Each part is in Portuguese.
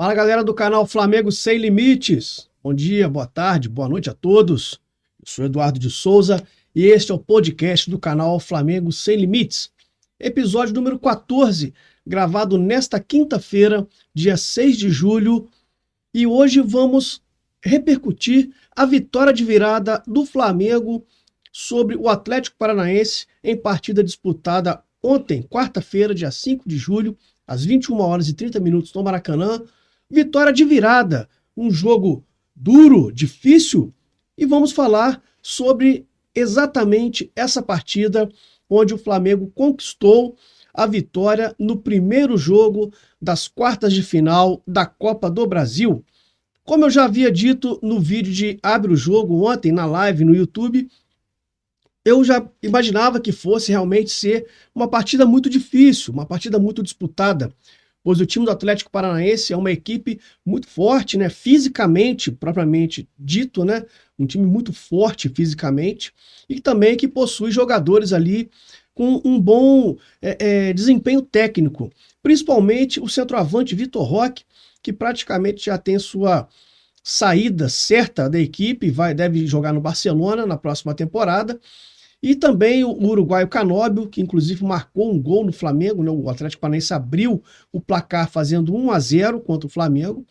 Fala, galera do canal Flamengo Sem Limites. Bom dia, boa tarde, boa noite a todos. Eu sou Eduardo de Souza e este é o podcast do canal Flamengo Sem Limites. Episódio número 14, gravado nesta quinta-feira, dia 6 de julho. E hoje vamos repercutir a vitória de virada do Flamengo sobre o Atlético Paranaense em partida disputada ontem, quarta-feira, dia 5 de julho, às 21 horas e 30 minutos no Maracanã. Vitória de virada, um jogo duro, difícil, e vamos falar sobre exatamente essa partida onde o Flamengo conquistou a vitória no primeiro jogo das quartas de final da Copa do Brasil. Como eu já havia dito no vídeo de Abre o Jogo ontem, na live no YouTube, eu já imaginava que fosse realmente ser uma partida muito difícil, uma partida muito disputada, pois o time do Atlético Paranaense é uma equipe muito forte, né, fisicamente, propriamente dito, né, um time muito forte fisicamente, e também que possui jogadores ali com um bom desempenho técnico, principalmente o centroavante Vitor Roque, que praticamente já tem sua saída certa da equipe, deve jogar no Barcelona na próxima temporada. E também o uruguaio Canóbio, que inclusive marcou um gol no Flamengo, né? O Atlético Paranaense abriu o placar fazendo 1-0 contra o Flamengo.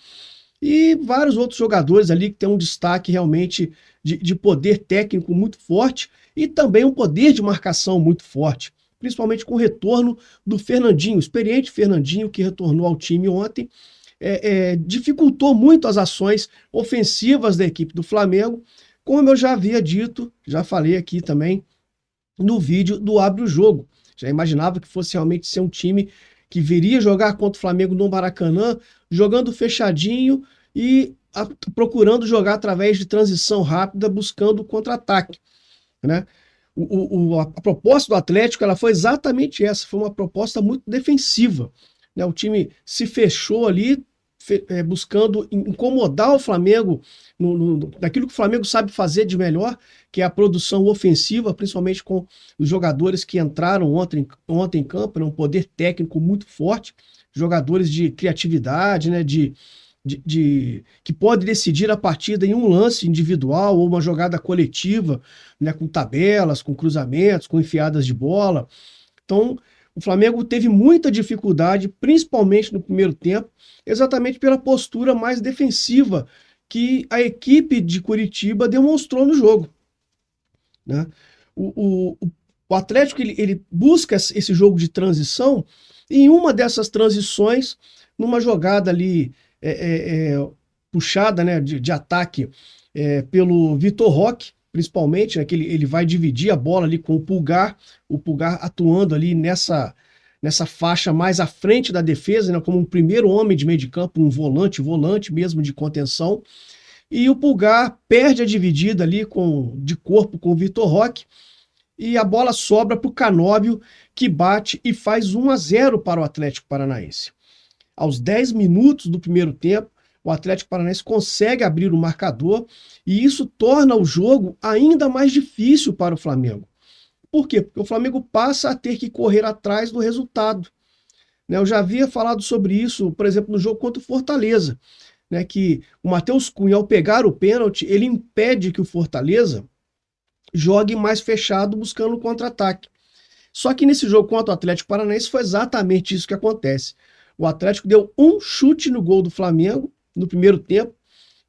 E vários outros jogadores ali que têm um destaque realmente de poder técnico muito forte e também um poder de marcação muito forte, principalmente com o retorno do Fernandinho, o experiente Fernandinho, que retornou ao time ontem, dificultou muito as ações ofensivas da equipe do Flamengo, como eu já havia dito, já falei aqui também, no vídeo do Abre o Jogo. Já imaginava que fosse realmente ser um time que viria jogar contra o Flamengo no Maracanã, jogando fechadinho e procurando jogar através de transição rápida, buscando contra-ataque, né? A proposta do Atlético ela foi exatamente essa, foi uma proposta muito defensiva, né? O time se fechou ali, buscando incomodar o Flamengo naquilo que o Flamengo sabe fazer de melhor, que é a produção ofensiva, principalmente com os jogadores que entraram ontem em campo, né, um poder técnico muito forte, jogadores de criatividade, né, que pode decidir a partida em um lance individual ou uma jogada coletiva, né, com tabelas, com cruzamentos, com enfiadas de bola. Então, o Flamengo teve muita dificuldade, principalmente no primeiro tempo, exatamente pela postura mais defensiva que a equipe de Curitiba demonstrou no jogo, né? O Atlético ele busca esse jogo de transição, e em uma dessas transições, numa jogada ali puxada, né, de ataque pelo Vitor Roque, principalmente, né, que ele vai dividir a bola ali com o Pulgar atuando ali nessa faixa mais à frente da defesa, né, como um primeiro homem de meio de campo, um volante mesmo de contenção, e o Pulgar perde a dividida ali de corpo com o Vitor Roque, e a bola sobra para o Canóbio, que bate e faz 1-0 para o Atlético Paranaense. Aos 10 minutos do primeiro tempo, o Atlético Paranaense consegue abrir o marcador e isso torna o jogo ainda mais difícil para o Flamengo. Por quê? Porque o Flamengo passa a ter que correr atrás do resultado, né? Eu já havia falado sobre isso, por exemplo, no jogo contra o Fortaleza, né, que o Matheus Cunha, ao pegar o pênalti, ele impede que o Fortaleza jogue mais fechado buscando o contra-ataque. Só que nesse jogo contra o Atlético Paranaense foi exatamente isso que acontece. O Atlético deu um chute no gol do Flamengo no primeiro tempo,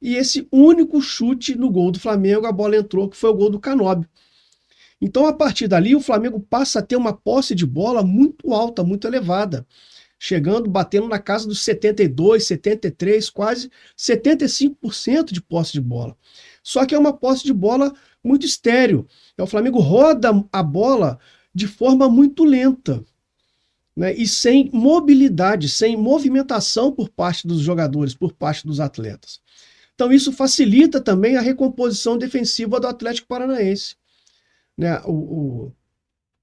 e esse único chute no gol do Flamengo, a bola entrou, que foi o gol do Canóbio. Então, a partir dali, o Flamengo passa a ter uma posse de bola muito alta, muito elevada, batendo na casa dos 72, 73, quase 75% de posse de bola. Só que é uma posse de bola muito estéril. O Flamengo roda a bola de forma muito lenta, né, e sem mobilidade, sem movimentação por parte dos jogadores, por parte dos atletas. Então isso facilita também a recomposição defensiva do Atlético Paranaense, né?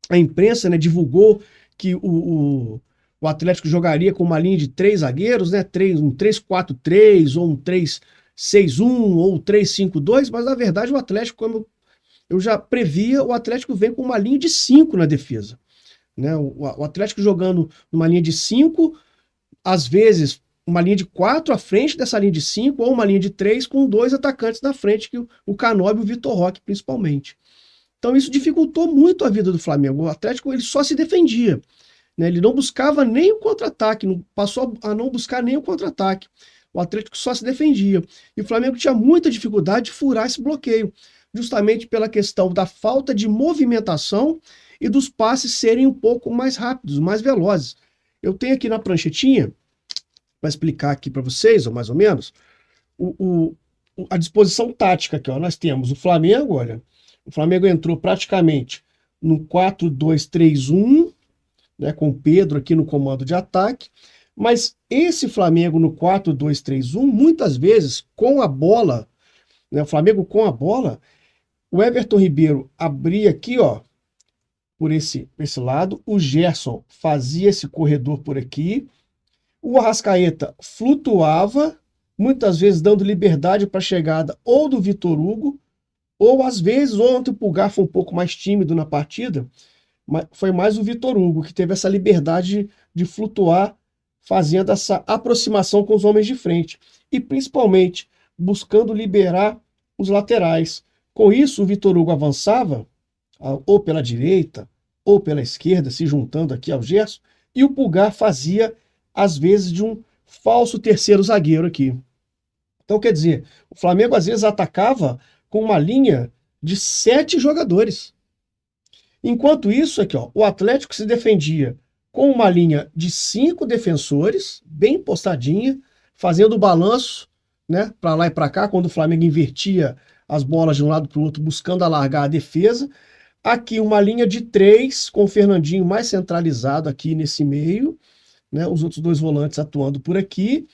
A imprensa, né, divulgou que o Atlético jogaria com uma linha de 3 zagueiros, né, um 3-4-3 ou um 3-6-1 ou 3-5-2, mas na verdade o Atlético, como eu já previa, o Atlético vem com uma linha de 5 na defesa, né? O Atlético jogando numa linha de 5, às vezes uma linha de 4 à frente dessa linha de 5, ou uma linha de 3 com 2 atacantes na frente, que o Canóbio e o Vitor Roque principalmente. Então isso dificultou muito a vida do Flamengo. O Atlético ele só se defendia, né? Ele não buscava nem o contra-ataque, passou a não buscar nem o contra-ataque. O Atlético só se defendia. E o Flamengo tinha muita dificuldade de furar esse bloqueio, justamente pela questão da falta de movimentação e dos passes serem um pouco mais rápidos, mais velozes. Eu tenho aqui na pranchetinha, para explicar aqui para vocês, ou mais ou menos, a disposição tática aqui. Ó. Nós temos o Flamengo, olha, o Flamengo entrou praticamente no 4-2-3-1, né, com o Pedro aqui no comando de ataque, mas esse Flamengo no 4-2-3-1, muitas vezes com a bola, né, o Flamengo com a bola, o Everton Ribeiro abria aqui, ó, por esse lado, o Gerson fazia esse corredor por aqui, o Arrascaeta flutuava, muitas vezes dando liberdade para a chegada ou do Vitor Hugo, ou às vezes, ontem o Pulgar foi um pouco mais tímido na partida, mas foi mais o Vitor Hugo que teve essa liberdade de flutuar, fazendo essa aproximação com os homens de frente. E principalmente buscando liberar os laterais. Com isso, o Vitor Hugo avançava, ou pela direita, ou pela esquerda, se juntando aqui ao Gerson, e o Pulgar fazia às vezes de um falso terceiro zagueiro aqui. Então, quer dizer, o Flamengo às vezes atacava com uma linha de 7 jogadores. Enquanto isso aqui, ó, o Atlético se defendia com uma linha de 5 defensores, bem postadinha, fazendo o balanço, né, para lá e para cá, quando o Flamengo invertia as bolas de um lado para o outro, buscando alargar a defesa. Aqui uma linha de 3, com o Fernandinho mais centralizado aqui nesse meio, né, os outros 2 volantes atuando por aqui,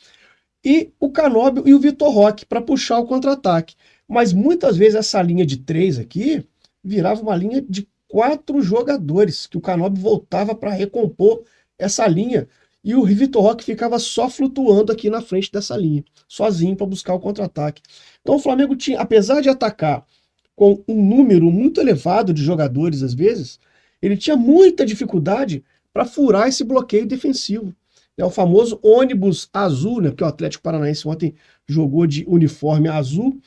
e o Canóbio e o Vitor Roque para puxar o contra-ataque. Mas muitas vezes essa linha de 3 aqui virava uma linha de 4 jogadores, que o Canóbio voltava para recompor essa linha, e o Vitor Roque ficava só flutuando aqui na frente dessa linha, sozinho para buscar o contra-ataque. Então o Flamengo tinha, apesar de atacar com um número muito elevado de jogadores às vezes, ele tinha muita dificuldade para furar esse bloqueio defensivo. É o famoso ônibus azul, né? Porque o Atlético Paranaense ontem jogou de uniforme azul.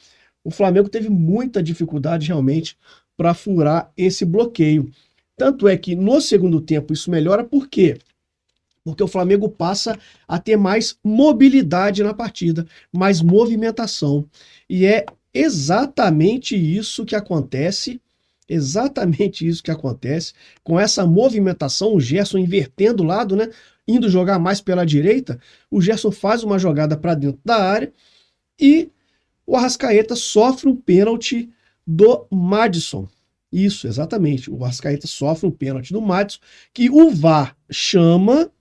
O Flamengo teve muita dificuldade realmente para furar esse bloqueio. Tanto é que no segundo tempo isso melhora, por quê? Porque o Flamengo passa a ter mais mobilidade na partida, mais movimentação. E é exatamente isso que acontece. Exatamente isso que acontece com essa movimentação, o Gerson invertendo o lado, né? Indo jogar mais pela direita, o Gerson faz uma jogada para dentro da área e o Arrascaeta sofre um pênalti do Madison. Isso, exatamente. O Arrascaeta sofre um pênalti do Madison, que o VAR chama,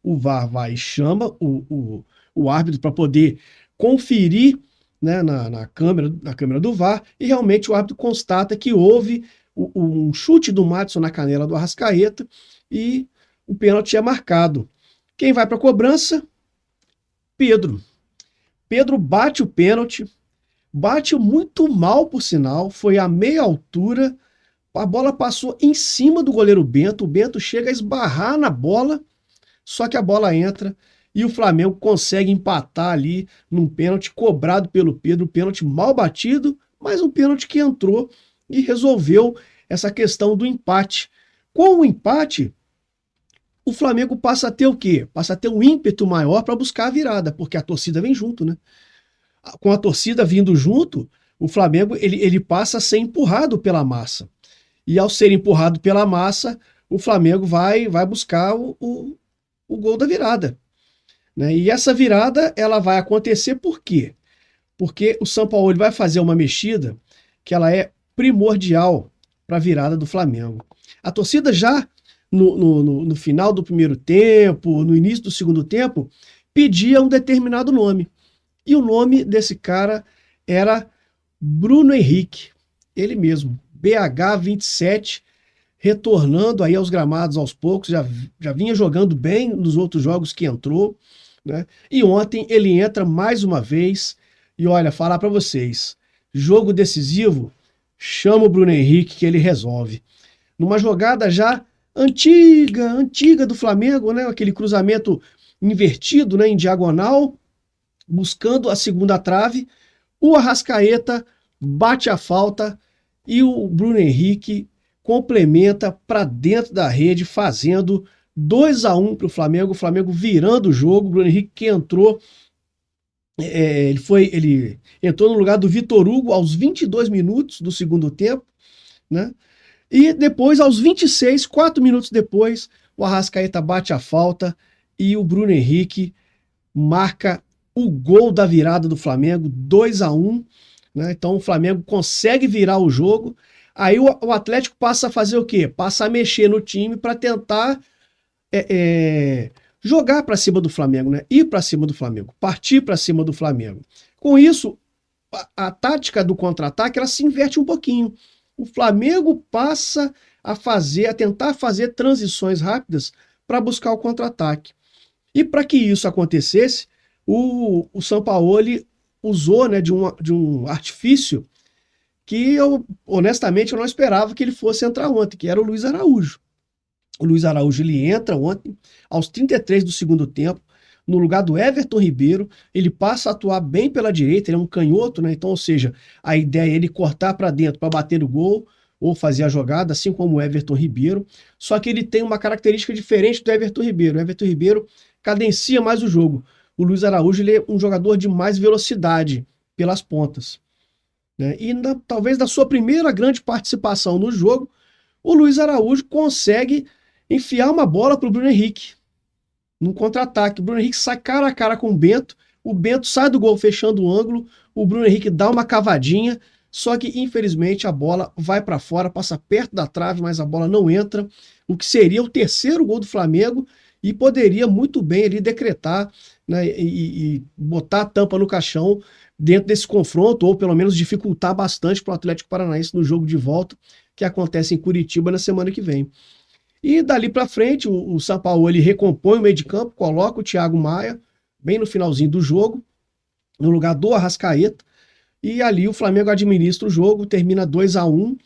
o VAR vai e chama o árbitro para poder conferir, né, na câmera do VAR, e realmente o árbitro constata que houve um chute do Madison na canela do Arrascaeta e o pênalti é marcado. Quem vai para a cobrança? Pedro. Pedro bate o pênalti, bate muito mal, por sinal, foi a meia altura, a bola passou em cima do goleiro Bento, o Bento chega a esbarrar na bola, só que a bola entra e o Flamengo consegue empatar ali num pênalti cobrado pelo Pedro, pênalti mal batido, mas um pênalti que entrou e resolveu essa questão do empate. Com o empate, o Flamengo passa a ter o quê? Passa a ter um ímpeto maior para buscar a virada, porque a torcida vem junto, né? Com a torcida vindo junto, o Flamengo ele passa a ser empurrado pela massa. E ao ser empurrado pela massa, o Flamengo vai buscar o gol da virada. Né? E essa virada ela vai acontecer por quê? Porque o Sampaoli vai fazer uma mexida que ela é primordial para a virada do Flamengo. A torcida já no final do primeiro tempo, no início do segundo tempo, pedia um determinado nome. E o nome desse cara era Bruno Henrique, ele mesmo, BH27, retornando aí aos gramados aos poucos, já vinha jogando bem nos outros jogos que entrou, né? E ontem ele entra mais uma vez e olha, falar para vocês, jogo decisivo, chama o Bruno Henrique que ele resolve. Numa jogada já antiga do Flamengo, né? Aquele cruzamento invertido, né, em diagonal, buscando a segunda trave. O Arrascaeta bate a falta e o Bruno Henrique complementa para dentro da rede, fazendo 2-1 para o Flamengo virando o jogo. O Bruno Henrique que entrou, ele entrou no lugar do Vitor Hugo aos 22 minutos do segundo tempo, né? E depois, aos 26, 4 minutos depois, o Arrascaeta bate a falta e o Bruno Henrique marca o gol da virada do Flamengo, 2-1, né? Então o Flamengo consegue virar o jogo. Aí o Atlético passa a fazer o quê? Passa a mexer no time para tentar jogar para cima do Flamengo, né? Ir para cima do Flamengo, partir para cima do Flamengo. Com isso, a tática do contra-ataque ela se inverte um pouquinho. O Flamengo passa a tentar fazer transições rápidas para buscar o contra-ataque. E para que isso acontecesse, o Sampaoli usou, né, de um artifício que honestamente, eu não esperava que ele fosse entrar ontem, que era o Luiz Araújo. O Luiz Araújo ele entra ontem, aos 33 do segundo tempo, no lugar do Everton Ribeiro. Ele passa a atuar bem pela direita, ele é um canhoto, né? Então, ou seja, a ideia é ele cortar para dentro para bater o gol ou fazer a jogada, assim como o Everton Ribeiro. Só que ele tem uma característica diferente do Everton Ribeiro. O Everton Ribeiro cadencia mais o jogo. O Luiz Araújo ele é um jogador de mais velocidade pelas pontas, né? E talvez na sua primeira grande participação no jogo, o Luiz Araújo consegue enfiar uma bola para o Bruno Henrique num contra-ataque. O Bruno Henrique sai cara a cara com o Bento sai do gol fechando o ângulo, o Bruno Henrique dá uma cavadinha, só que infelizmente a bola vai para fora, passa perto da trave, mas a bola não entra, o que seria o terceiro gol do Flamengo e poderia muito bem ali decretar, né, e botar a tampa no caixão dentro desse confronto, ou pelo menos dificultar bastante para o Atlético Paranaense no jogo de volta, que acontece em Curitiba na semana que vem. E dali para frente, o Sampaoli recompõe o meio de campo, coloca o Thiago Maia bem no finalzinho do jogo, no lugar do Arrascaeta, e ali o Flamengo administra o jogo, termina 2-1,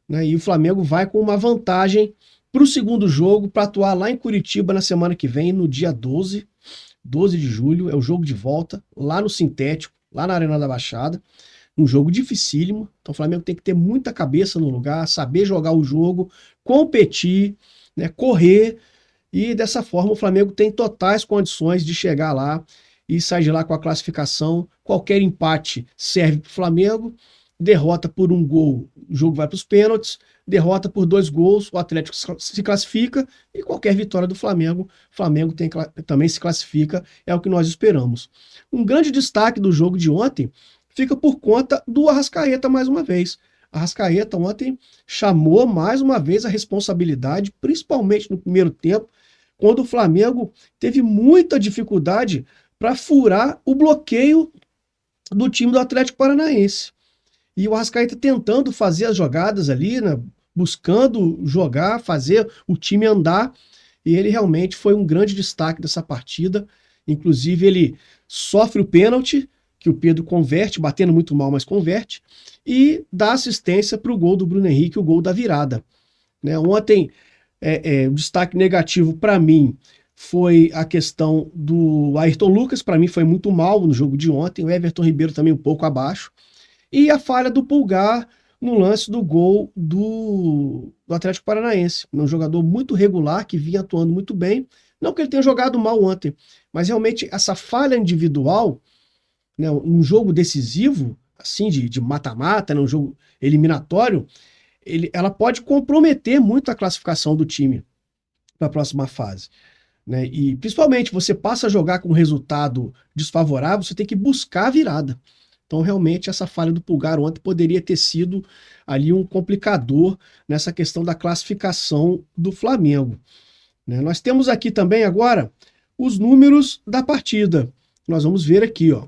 né, e o Flamengo vai com uma vantagem para o segundo jogo, para atuar lá em Curitiba na semana que vem, no dia 12 de julho, é o jogo de volta, lá no Sintético, lá na Arena da Baixada, um jogo dificílimo, então o Flamengo tem que ter muita cabeça no lugar, saber jogar o jogo, competir, né, correr, e dessa forma o Flamengo tem totais condições de chegar lá e sair de lá com a classificação. Qualquer empate serve para o Flamengo, derrota por um gol, o jogo vai para os pênaltis, derrota por 2 gols, o Atlético se classifica, e qualquer vitória do Flamengo, o Flamengo também se classifica, é o que nós esperamos. Um grande destaque do jogo de ontem fica por conta do Arrascaeta mais uma vez. A Arrascaeta ontem chamou mais uma vez a responsabilidade, principalmente no primeiro tempo, quando o Flamengo teve muita dificuldade para furar o bloqueio do time do Atlético Paranaense. E o Arrascaeta tentando fazer as jogadas ali, né, buscando jogar, fazer o time andar, e ele realmente foi um grande destaque dessa partida. Inclusive ele sofre o pênalti, que o Pedro converte, batendo muito mal, mas converte, e dá assistência para o gol do Bruno Henrique, o gol da virada, né? Ontem, o destaque negativo para mim foi a questão do Ayrton Lucas, para mim foi muito mal no jogo de ontem, o Everton Ribeiro também um pouco abaixo, e a falha do Pulgar no lance do gol do Atlético Paranaense, um jogador muito regular, que vinha atuando muito bem, não que ele tenha jogado mal ontem, mas realmente essa falha individual, né, um jogo decisivo, assim, de mata-mata, né, um jogo eliminatório, ela pode comprometer muito a classificação do time para a próxima fase, né? E principalmente você passa a jogar com um resultado desfavorável, você tem que buscar a virada. Então realmente essa falha do Pulgar ontem poderia ter sido ali um complicador nessa questão da classificação do Flamengo, né? Nós temos aqui também agora os números da partida. Nós vamos ver aqui, ó.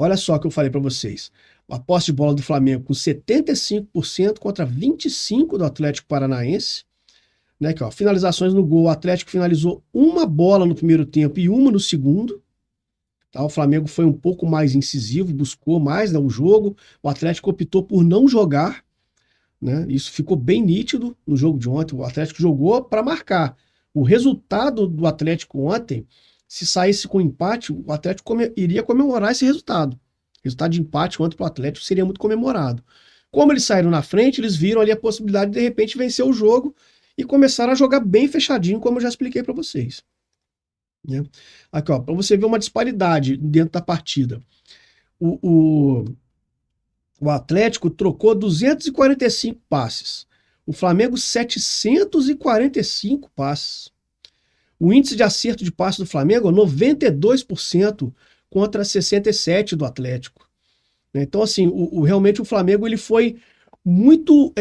Olha só o que eu falei para vocês. A posse de bola do Flamengo com 75% contra 25% do Atlético Paranaense. Né, aqui, ó, finalizações no gol. O Atlético finalizou uma bola no primeiro tempo e uma no segundo. Tá? O Flamengo foi um pouco mais incisivo, buscou mais, né, o jogo. O Atlético optou por não jogar, né? Isso ficou bem nítido no jogo de ontem. O Atlético jogou para marcar. O resultado do Atlético ontem, se saísse com empate, o Atlético iria comemorar esse resultado. O resultado de empate ontem para o Atlético seria muito comemorado. Como eles saíram na frente, eles viram ali a possibilidade de repente vencer o jogo e começaram a jogar bem fechadinho, como eu já expliquei para vocês. Né? Aqui, ó, para você ver uma disparidade dentro da partida. O Atlético trocou 245 passes. O Flamengo, 745 passes. O índice de acerto de passe do Flamengo é 92% contra 67% do Atlético. Então, assim, realmente o Flamengo ele foi muito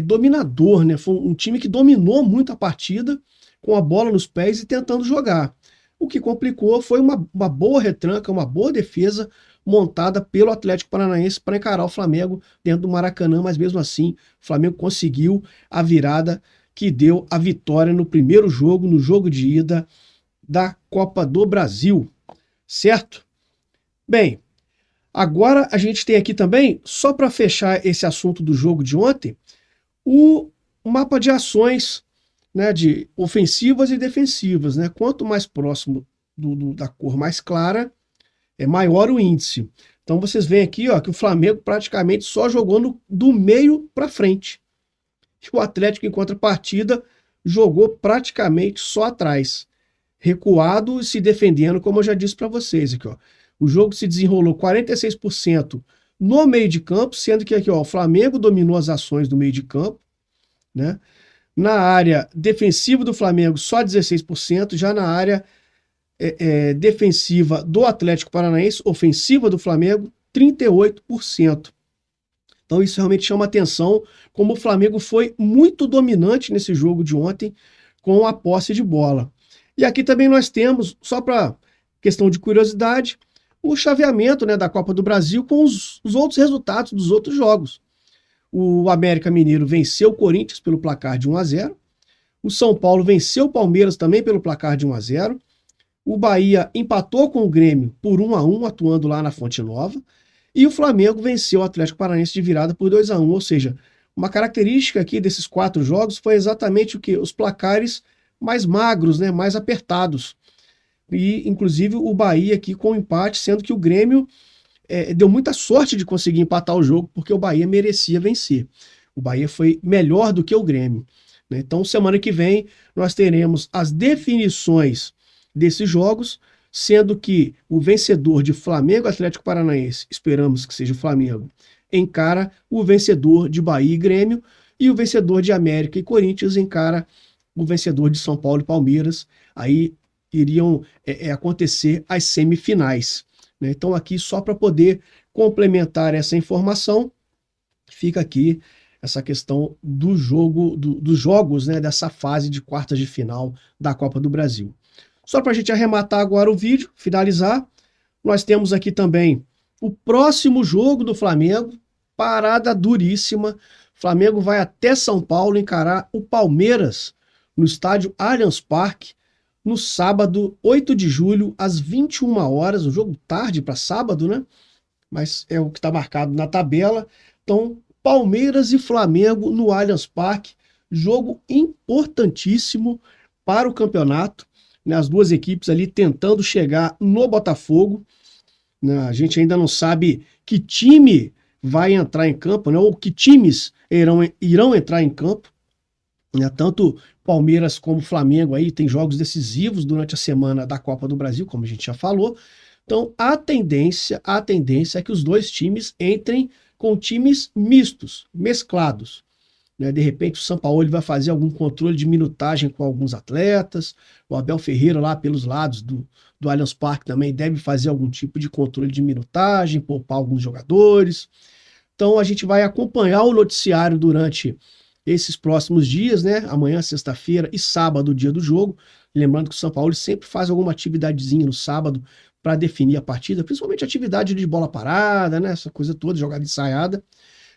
dominador, né? Foi um time que dominou muito a partida com a bola nos pés e tentando jogar. O que complicou foi uma boa retranca, uma boa defesa montada pelo Atlético Paranaense para encarar o Flamengo dentro do Maracanã, mas mesmo assim o Flamengo conseguiu a virada que deu a vitória no primeiro jogo, no jogo de ida da Copa do Brasil, certo? Bem, agora a gente tem aqui também, só para fechar esse assunto do jogo de ontem, o mapa de ações, né, de ofensivas e defensivas. Né? Quanto mais próximo da cor mais clara, é maior o índice. Então vocês veem aqui, ó, que o Flamengo praticamente só jogou do meio para frente. E o Atlético, em contrapartida, jogou praticamente só atrás, recuado e se defendendo, como eu já disse para vocês aqui, ó. O jogo se desenrolou 46% no meio de campo, sendo que aqui, ó, o Flamengo dominou as ações do meio de campo, né? Na área defensiva do Flamengo, só 16%, já na área defensiva do Atlético Paranaense, ofensiva do Flamengo, 38%. Então isso realmente chama atenção, como o Flamengo foi muito dominante nesse jogo de ontem com a posse de bola. E aqui também nós temos, só para questão de curiosidade, o chaveamento, né, da Copa do Brasil com os outros resultados dos outros jogos. O América Mineiro venceu o Corinthians pelo placar de 1-0. O São Paulo venceu o Palmeiras também pelo placar de 1-0. O Bahia empatou com o Grêmio por 1-1, atuando lá na Fonte Nova. E o Flamengo venceu o Atlético Paranaense de virada por 2-1. Ou seja, uma característica aqui desses 4 jogos foi exatamente o que? Os placares mais magros, né, mais apertados. E, inclusive, o Bahia aqui com empate, sendo que o Grêmio deu muita sorte de conseguir empatar o jogo, porque o Bahia merecia vencer. O Bahia foi melhor do que o Grêmio. Né? Então, semana que vem, nós teremos as definições desses jogos, sendo que o vencedor de Flamengo Atlético Paranaense, esperamos que seja o Flamengo, encara o vencedor de Bahia e Grêmio, e o vencedor de América e Corinthians encara o vencedor de São Paulo e Palmeiras. Aí iriam acontecer as semifinais. Né? Então aqui, só para poder complementar essa informação, fica aqui essa questão do jogo, dos jogos, né, dessa fase de quartas de final da Copa do Brasil. Só para a gente arrematar agora o vídeo, finalizar, nós temos aqui também o próximo jogo do Flamengo, parada duríssima. O Flamengo vai até São Paulo encarar o Palmeiras no estádio Allianz Parque, no sábado, 8 de julho, às 21 horas, um jogo tarde para sábado, né? Mas é o que está marcado na tabela. Então, Palmeiras e Flamengo no Allianz Parque, jogo importantíssimo para o campeonato. Né? As duas equipes ali tentando chegar no Botafogo. Né? A gente ainda não sabe que time vai entrar em campo, né? Ou que times irão entrar em campo. Né? Tanto Palmeiras como Flamengo aí tem jogos decisivos durante a semana da Copa do Brasil, como a gente já falou. Então a tendência é que os dois times entrem com times mistos, mesclados. Né? De repente o Sampaoli vai fazer algum controle de minutagem com alguns atletas, o Abel Ferreira lá pelos lados do Allianz Parque também deve fazer algum tipo de controle de minutagem, poupar alguns jogadores. Então a gente vai acompanhar o noticiário durante esses próximos dias, né? Amanhã, sexta-feira e sábado, o dia do jogo. Lembrando que o São Paulo sempre faz alguma atividadezinha no sábado para definir a partida, principalmente atividade de bola parada, né? Essa coisa toda, jogada ensaiada.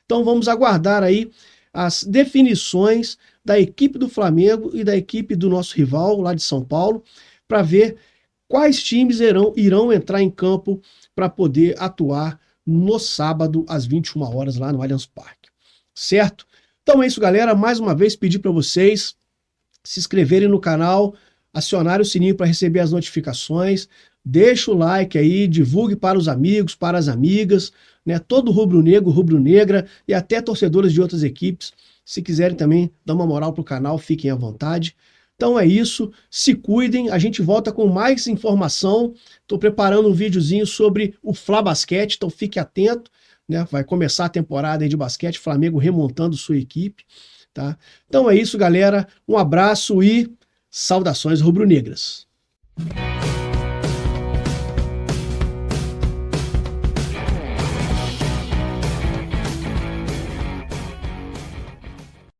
Então vamos aguardar aí as definições da equipe do Flamengo e da equipe do nosso rival lá de São Paulo, para ver quais times irão entrar em campo para poder atuar no sábado às 21 horas lá no Allianz Parque. Certo? Então é isso, galera. Mais uma vez, pedir para vocês se inscreverem no canal, acionar o sininho para receber as notificações, deixa o like aí, divulgue para os amigos, para as amigas, né? Todo rubro-negro, rubro-negra e até torcedores de outras equipes, se quiserem também dar uma moral pro canal, fiquem à vontade. Então é isso, se cuidem, a gente volta com mais informação. Estou preparando um videozinho sobre o Fla Basquete, então fique atento, né? Vai começar a temporada aí de basquete, Flamengo remontando sua equipe, tá? Então é isso, galera. Um abraço e saudações rubro-negras.